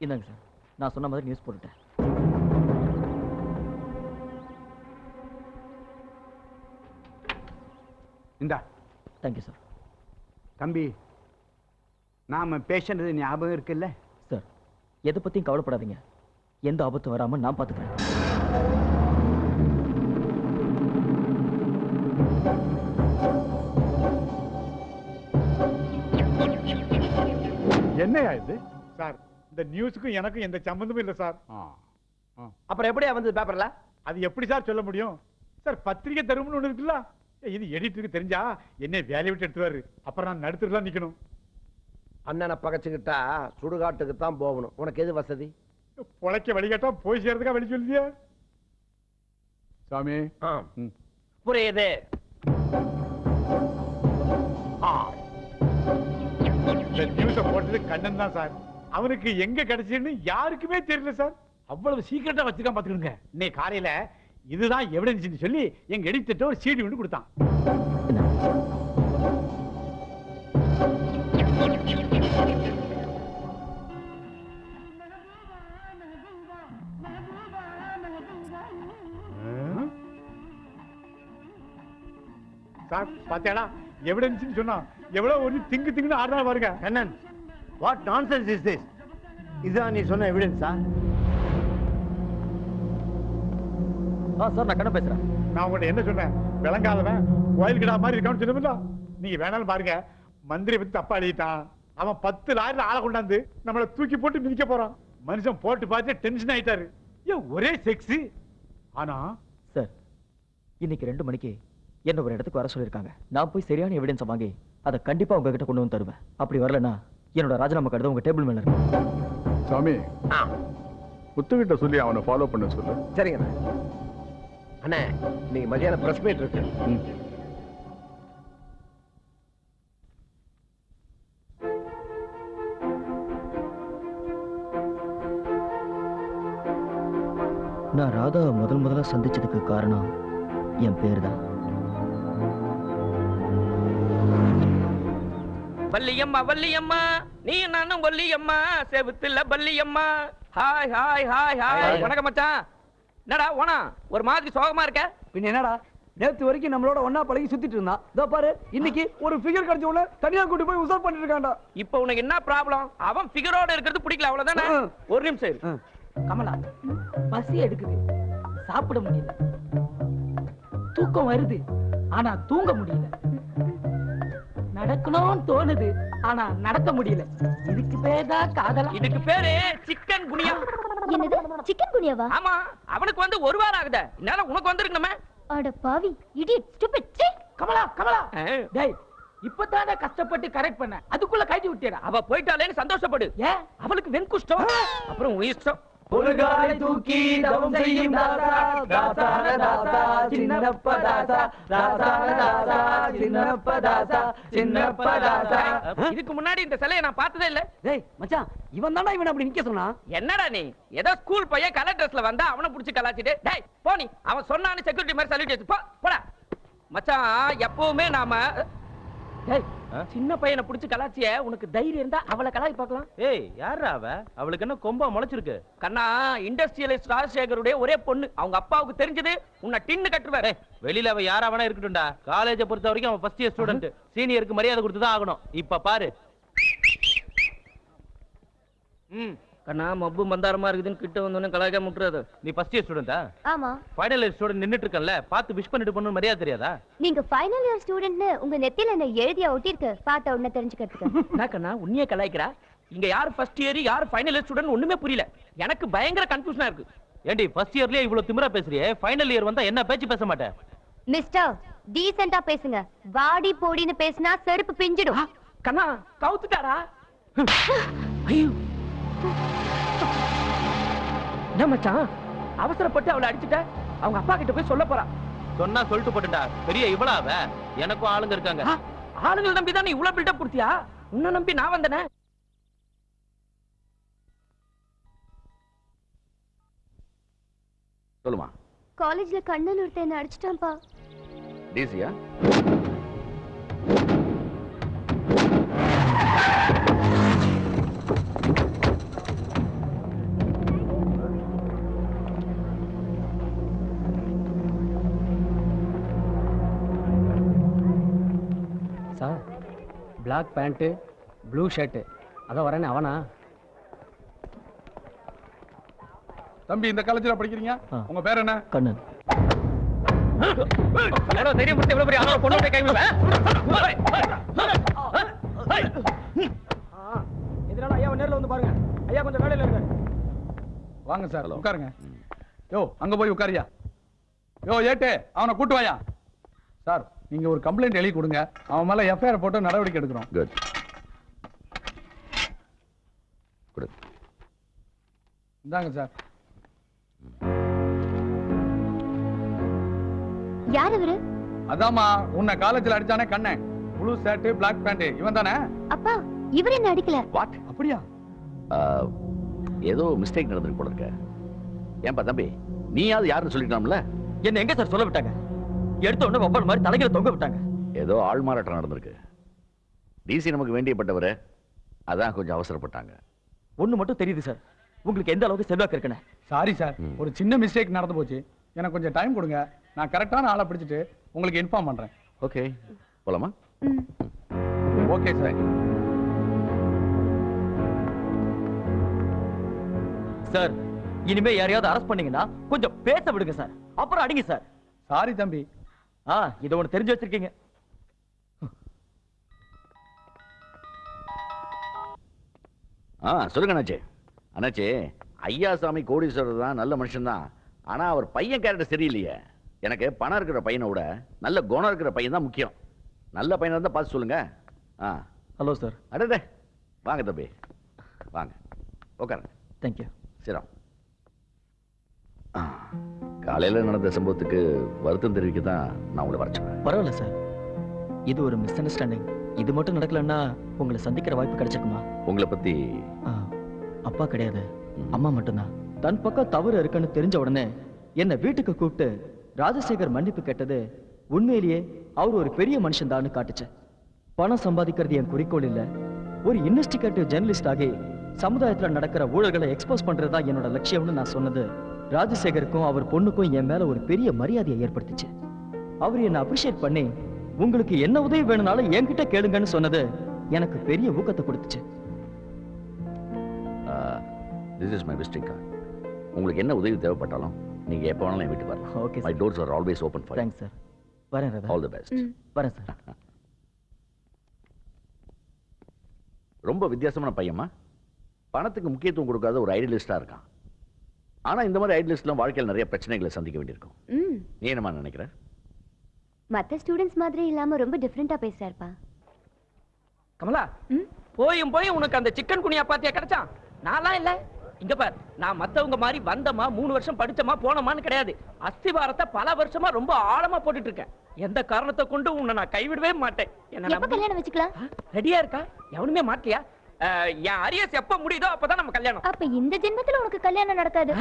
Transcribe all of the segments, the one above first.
இந்தாங்க சார், நான் சொன்ன மாதிரி நியூஸ் போட்டுட்டேன். இந்தா. Thank you sir. தம்பி, நாம பேசுனது ஞாபகம் இருக்குல்ல? சார், எதை பத்தியும் கவலைப்படாதீங்க. எந்த ஆபத்தும் வராம நான் பாத்துக்கிறேன். என்னையா இது சார்? இந்த நியூஸுக்கும் எனக்கும் எந்த சம்பந்தமும் இல்லை சார். அப்புறம் எப்படியா வந்தது பேப்பர்ல? அது எப்படி சார் சொல்ல முடியும் சார்? பத்திரிகை தரும்னு ஒண்ணு இருக்குல்ல, இது எடிட்டருக்கு தெரிஞ்சா என்ன வேலையை விட்டு எடுத்துவாரு. அப்புறம் நான் நடுத்துலாம் நிக்கணும். அண்ணனை பகச்சுக்கிட்டா சுடுகாட்டுக்கு தான் போகணும். உனக்கு எது வசதி? பொழைக்க வழிகாட்டா போய் சேர்றதுக்கா வழி சொல்லியா சாமி? புரியுது. இந்த நியூஸை போட்டது கண்ணன் தான் சார். அவனுக்கு எங்க கிடைச்சுன்னு யாருக்குமே தெரியல சார். அவ்வளவு சீக்கிரட்டா வச்சுக்காம பாத்துக்கணுங்க. இன்னைக்கு காலையில இதுதான் எவிடன்ஸ் சொல்லி எங்க எடிட்டர் ஒரு சீடி ஒன்று கொடுத்தான். சார் பாத்தியாடா, எவிடன்ஸ் சொன்னா எவ்வளவு ஒரு திங்குன்னு ஆடுறா பாருங்க. Kannan, what nonsense is this? இதுதான் நீ சொன்ன எவிடன்ஸா? சார், நான் கண்ணன் பேசுறேன். நான் உங்கள்ட்ட என்ன சொன்னேன்? விளங்காதவன் கோயில் கிடா மாதிரி இருக்கான்னு சொல்லுமில்ல. நீங்க வேணாலும் பாருங்க, மந்திரி பத்தி தப்பா எழுதிட்டான். அவன் 10 லாரில ஆளை கொண்டாந்து நம்மளை தூக்கி போட்டு மிதிக்க போறான். மனுஷன் போட்டு பார்த்து டென்ஷன் ஆயிட்டாரு. ஒரே செக்ஸ். ஆனா சார், இன்னைக்கு 2 மணிக்கு என்ன ஒரு இடத்துக்கு வர சொல்லியிருக்காங்க. நான் போய் சரியான எவிடன்ஸை வாங்கி அதை கண்டிப்பா உங்ககிட்ட கொண்டு வந்து தருவேன். அப்படி வரலன்னா என்னோட ராஜினாமா கடிதம் உங்க டேபிள் மேல இருக்கும். சாமி, முத்துக்கிட்ட சொல்லி அவனை ஃபாலோ பண்ண சொல்லு. சரிங்க அண்ணே. நீங்க மதியானம் பிரஸ் மீட் இருக்கு. நான் ராதா முதல்ல சந்திச்சதுக்கு காரணம் என் பேர் தான். வள்ளியம்மா வள்ளியம்மா, நீ நானும் வள்ளியம்மா, செவுத்துல Valliamma. Hi hi hi hi. வணக்கம் மச்சான். என்னடா ஓனா ஒரு மாதிரி சோகமா இருக்க? பின்ன என்னடா, நேத்து வரைக்கும் நம்மளோட ஒன்னா பழகி சுத்திட்டு இருந்தான். இதோ பாரு, இன்னைக்கு ஒரு ஃபிகர் கிடைச்ச உடனே தனியா கூட்டி போய் உசார் பண்ணிட்டு இருக்கான்டா. இப்போ உனக்கு என்ன ப்ராப்ளம்? அவன் ஃபிகரோட இருக்கிறது பிடிக்கல, அவ்வளவுதானே? ஒரு நிமிஷம் இரு. கமலா, பசி எடுக்குது, சாப்பிட முடியல. தூக்கம் வருது, ஆனா தூங்க முடியல. நடக்கணும்னு தோணுது, ஆனா நடக்க முடியல. இதுக்கு பேர் தான் காதலா? இதுக்கு பேரு சிக்கன் குனியா. என்னது சிக்கன் குனியாவா? ஆமா, அவனுக்கு வந்து 1 வாரம் ஆகுதே. என்னால உனக்கு வந்திருக்கணுமே. அட பாவி, இடியட், ஸ்டூபிட். கமலா கமலா, டேய் இப்பதானே கஷ்டப்பட்டு கரெக்ட் பண்ண, அதுக்குள்ள கைட்டி விட்டேடா. அவ போயிட்டாலேன்னு சந்தோஷப்படு. ஏன்? அவளுக்கு வெண்குஷ்டம். அப்புறம் உன் இஷ்டம். பொறுகாலை தூக்கி தவம் செய்யும் தாசா, தாசான தாசா, சின்னப்ப தாசா, தாசான தாசா, சின்னப்ப தாசா, சின்னப்ப தாசா. இதுக்கு முன்னாடி இந்த சிலையை நான் பார்த்ததே இல்ல. டேய் மச்சான், இவன் தான்டா இவன் அப்படி நிக்க சொன்னா. என்னடா நீ ஏதோ ஸ்கூல் பையன் கலர் ட்ரெஸ்ல வந்தா அவனை புடிச்சு கலாச்சிட்டு, டேய் போ நீ. அவன் சொன்னான்னு செக்யூரிட்டி மாதிரி சல்யூட் போ போடா. மச்சான், எப்பவுமே நாம டேய் சின்ன பையனை புடிச்சு கலாச்சிய, உனக்கு தைரியம் இருந்தா அவளை கலாச்சி பார்க்கலாம். ஏய், யாரா அவ? அவளுக்கு என்ன கொம்பா முளைச்சிருக்கு? கண்ணா, இண்டஸ்ட்ரியலிஸ்ட் ராஜசேகருடைய ஒரே பொண்ணு. அவங்க அப்பாவுக்கு தெரிஞ்சது உன்னை டின்னு கட்டுவாரு. வெளியில அவ யாரா வேணா இருக்கட்டும்டா. காலேஜை பொறுத்த வரைக்கும் அவன் ஃபர்ஸ்ட் இயர் ஸ்டூடெண்ட். சீனியருக்கு மரியாதை கொடுத்துதான் ஆகணும். இப்ப பாரு. கண்ணா, மப்பு மந்தாரமா இருக்குதுன்னு கிட்ட வந்தோன்னு கலாய்க்க முட்டுறது. நீ ஃபர்ஸ்ட் இயர் ஸ்டூடெண்டா? ஆமா. ஃபைனல் இயர் ஸ்டூடெண்ட் நின்னுட்டு இருக்கல, பார்த்து விஷ் பண்ணிட்டு போகணும் மரியாதை தெரியாதா? நீங்க ஃபைனல் இயர் ஸ்டூடெண்ட்னு உங்க நெத்தியில என்ன எழுதியா ஒட்டிருக்கு, பார்த்த உடனே தெரிஞ்சுக்கிறதுக்கு. நான் கண்ணா உன்னையே கலாய்க்கிறா. இங்க யார் ஃபர்ஸ்ட் இயர் யார் ஃபைனல் இயர் ஸ்டூடெண்ட் ஒண்ணுமே புரியல. எனக்கு பயங்கர கன்ஃபியூஷனா இருக்கு. ஏண்டி ஃபர்ஸ்ட் இயர்லயே இவ்வளவு திமிரா பேசுறியே, ஃபைனல் இயர் வந்தா என்ன பேச்சு பேச மாட்டேன்? மிஸ்டர், டீசென்ட்டா பேசுங்க. வாடி போடின்னு பேசினா செருப்பு பிஞ்சிடும். கண்ணா கவுத்துட்டாரா? ஐயோ, என்ன மச்சான், அவசரப்பட்டு அவளை அடிச்சுட்ட. அவங்க அப்பா கிட்ட போய் சொல்ல போறா. சொன்னா சொல்லிட்டு போட்டுடா. பெரிய இவளா அவ? எனக்கும் ஆளுங்க இருக்காங்க. ஆளுங்களை நம்பி தானே இவ்வளவு பில்டப் கொடுத்தியா? உன்னை நம்பி நான் வந்தனே. சொல்லுமா. காலேஜ்ல கண்ணன் ஒருத்தன் என்ன அடிச்சிட்டான்பா. டிசியா? Sir black pant blue shirt அதான் வரேனே அவனா? தம்பி இந்த காலேஜ்ல படிக்கிறீங்க? உங்க பேர் என்ன? கண்ணன். தைரியம் கொடுத்து எவ்வளவு பெரிய ஆளோ கொண்டு போய் கை விடுவேன். இதனால ஐயா நேர்ல வந்து பாருங்க. ஐயா கொஞ்சம் வேலையில இருக்காரு. வாங்க சார் உட்காருங்க. யோ அங்க போய் உட்காரியா. யோ ஏட்டு அவனை கூட்டு வாயா. சார் நீங்க ஒரு கம்ப்ளைண்ட் எழுதி கொடுங்க. அவன் மேல எஃப்ஐஆர் போட்டு நடவடிக்கை எடுக்கிறோம். குட். குட். இந்தாங்க சார். யார் இவரு? அதாம்மா உன்னை காலேஜ்ல அடிச்சானே Kannan. Blue shirt black pant இவன் தானே? அப்பா இவர் என்ன அடிக்கல. வாட்? அப்படியா? ஏதோ மிஸ்டேக் நடந்திருக்கு போல இருக்க. ஏன்பா தம்பி நீயாவது யாருன்னு சொல்லிக்கலாம்ல? என்ன எங்க சார் சொல்ல விட்டாங்க? எடுத்த உடனே ஒவ்வொரு மாதிரி தலைகளை தொங்க விட்டாங்க. ஏதோ ஆள் மாறாட்டம் நடந்திருக்கு. டிசி நமக்கு வேண்டியப்பட்டவரு, அதான் கொஞ்சம் அவசரப்பட்டாங்க. ஒண்ணு மட்டும் தெரியுது சார், உங்களுக்கு எந்த அளவுக்கு செல்வாக்கு இருக்குன்னு. சாரி சார், ஒரு சின்ன மிஸ்டேக் நடந்து போச்சு. எனக்கு கொஞ்சம் டைம் கொடுங்க. நான் கரெக்டான ஆளை பிடிச்சிட்டு உங்களுக்கு இன்ஃபார்ம் பண்றேன். ஓகே போலாமா? Okay sir. சார் இனிமே யாரையாவது அரெஸ்ட் பண்ணீங்கன்னா கொஞ்சம் பேச விடுங்க சார், அப்புறம் அடிங்க சார். சாரி தம்பி. இதை ஒண்ணு தெரிஞ்சு வச்சிருக்கீங்க. சொல்லுங்க அண்ணாச்சே. அண்ணாச்சே ஐயாசாமி கோடீஸ்வரர் தான், நல்ல மனுஷன் தான். ஆனா அவர் பையன் கேரக்டர் சரியில்லையே. எனக்கு பணம் இருக்கிற பையனை விட நல்ல குணம் இருக்கிற பையன் தான் முக்கியம். நல்ல பையனை தான் பார்த்து சொல்லுங்க. Hello sir. அடடே வாங்க தம்பி வாங்க உட்காருங்க. தேங்க்யூ. சரி காலையில் நடந்த சம்பவத்துக்கு வருத்தம் தெரிவிக்க தான் நான் உங்களை வர சொன்னேன். பரவாயில்ல சார், இது ஒரு மிஸ் அண்டர்ஸ்டாண்டிங். இது மட்டும் நடக்கலன்னா உங்களை சந்திக்கிற வாய்ப்பு கிடைச்சிருக்குமா? உங்களை பத்தி அப்பா கிடையாது, அம்மா மட்டும்தான். தன் பக்கம் தவறு இருக்குன்னு தெரிஞ்ச உடனே என்னை வீட்டுக்கு கூப்பிட்டு ராஜசேகர் மன்னிப்பு கேட்டது உண்மையிலேயே அவர் ஒரு பெரிய மனுஷன் தான் காட்டுச்சு. பணம் சம்பாதிக்கிறது என் குறிக்கோள் இல்ல, ஒரு இன்வெஸ்டிகேட்டிவ் ஜெர்னலிஸ்ட் ஆகி சமுதாயத்தில் நடக்கிற ஊழல்களை எக்ஸ்போஸ் பண்றதுதான் என்னோட லட்சியம்னு நான் சொன்னது ராஜசேகருக்கும் அவர் பொண்ணுக்கும் என் மேல ஒரு பெரிய மரியாதையை ஏற்படுத்திச்சு. அவர் என்னை அப்ரிஷியேட் பண்ணி உங்களுக்கு என்ன உதவி வேணும்னாலும் என்கிட்ட கேளுங்கன்னு சொன்னது எனக்கு பெரிய ஊக்கத்தை கொடுத்துச்சு. This is my visiting card. உங்களுக்கு என்ன உதவி தேவைப்பட்டாலும் நீங்க எப்ப வேணாலும் என் வீட்டுக்கு வரலாம். Okay. My doors are always open for you. Thanks sir. வரேன் ராதா. All the best. வரேன் சார். ரொம்ப வித்தியாசமான பையமா. பணத்துக்கு முக்கியத்துவம் கொடுக்காத ஒரு ஐடியலிஸ்டா இருக்கான். ஆனா இந்த மாதிரி ஐடியலிஸ்ட்லாம் வாழ்க்கையில் நிறைய பிரச்சனைகளை சந்திக்க வேண்டியிருக்கும். நீ என்னமா நினைக்கிற? மத்த ஸ்டூடண்ட்ஸ் மாதிரி இல்லாம ரொம்ப டிஃபரெண்டா பேசுறாருப்பா. கமலா போயும் போய் உனக்கு அந்த சிக்கன் குனியா பாத்தியா கிடைச்சான்? நான்லாம் இல்ல. இங்க பார், நான் மத்தவங்க மாதிரி வந்தமா 3 வருஷம் படிச்சமா போனமான்னு கிடையாது. அஸ்திவாரத்தை பல வருஷமா ரொம்ப ஆழமா போட்டுட்டு இருக்கேன். எந்த காரணத்தை கொண்டு உன்னை நான் கைவிடவே மாட்டேன். எப்ப கல்யாணம் வச்சுக்கலாம்? ரெடியா இருக்கா? எவனுமே மாட்டியா? என் அரியஸ் எப்ப முடியுதோ அப்பதான் நம்ம கல்யாணம். அப்ப இந்த ஜென்மத்துல உனக்கு கல்யாணம் நடக்காது.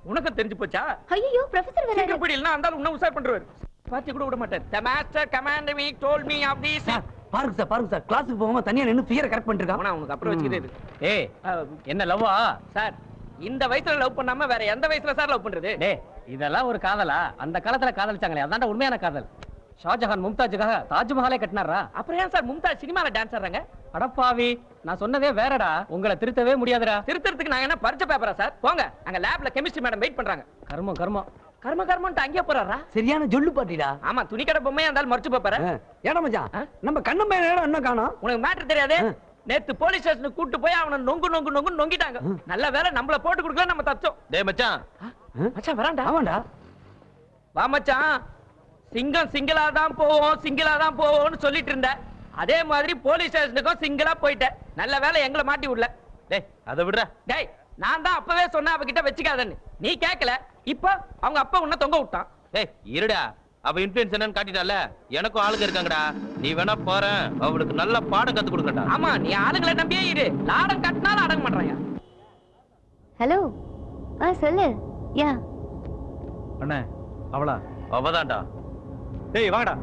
உனக்கு தெரிஞ்சு போச்சா? ஐயோ ப்ரொஃபசர் வேற. சீக்கிரம் போயிடலாம், அந்த உன்ன உசார் பண்றாரு. பாத்தி கூட விட மாட்டார். The master commanded me, told me of this. பாருங்க சார், பாருங்க சார், கிளாஸுக்கு போகாம தனியா நின்னு ஃபியரை கரெக்ட் பண்ணிட்டு இருக்கான். உனக்கு அப்புறம் வச்சுக்கிது இது. ஏய் என்ன லவ்வா சார்? இந்த வயசுல லவ் பண்ணாம வேற எந்த வயசுல சார் லவ் பண்றது? டேய் இதெல்லாம் ஒரு காதலா? அந்த காலத்துல காதலிச்சாங்களே அதான்டா உண்மையான காதல். ஷாஜஹான் மும்தாஜுக்காக தாஜ்மஹாலே கட்டினாரா? அப்புறம் ஏன் சார் மும்தாஜ் சினிமால டான்ஸ் ஆடுறாங்க? அடப்பாவி, நான் சொன்னதே வேறடா. உங்களை திருத்தவே முடியாதுடா. திருத்தறதுக்கு நாங்க என்ன பரிச்சை பேப்பரா சார்? போங்க, அங்க லேப்ல கெமிஸ்ட்ரி மேடம் வெயிட் பண்றாங்க. கர்மம் கர்மம் கர்ம கர்மன்ட்டு அங்கே போறாரா? சரியான ஜொல்லு பாட்டிடா. ஆமா, துணி கடை பொம்மையா இருந்தாலும் மறைச்சு பாப்பாரு. ஏடா மச்சான், நம்ம கண்ணம் பையன் என்ன காணோம்? உனக்கு மேட்டர் தெரியாது. நேத்து போலீஸ் ஸ்டேஷனுக்கு கூட்டி போய் அவனை நொங்கு நொங்கு நொங்கு நொங்கிட்டாங்க. நல்ல வேளை நம்மள போட்டு கொடுக்கல, நம்ம தப்பிச்சோம். டேய் மச்சான். மச்சான் வரான்டா. ஆமாடா. வா மச்சான். சிங்கம் சிங்கிளா தான் போவோம், சிங்கிளா தான் போவோம்னு சொல்லிட்டு இருந்த. அதே மாதிரி போலீஸ் ஸ்டேஷனுக்கும் சிங்கிளா போயிட்டேன். நல்ல வேளை எங்களை மாட்டி விடல. டேய் அதை விடுற. டேய் நான் தான் அப்பவே சொன்னேன் அவகிட்ட வச்சுக்காதன்னு. நீ கேட்கல. இப்போ அவங்க அப்பா உன்னை தொங்க விட்டான். டேய் இருடா, அவ இன்ஃப்ளூயன்ஸ் என்னன்னு காட்டிட்டால. எனக்கும் ஆளுங்க இருக்காங்கடா. நீ வேணா போறேன், அவளுக்கு நல்ல பாடம் கத்து கொடுக்கடா. ஆமா, நீ ஆளுங்களை நம்பியே இரு. லாடம் கட்டினாலும் அடங்க மாட்டாங்க. ஹலோ சொல்லு. யா அண்ணே அவளா? அவதான்டா. டேய் வாங்கடா.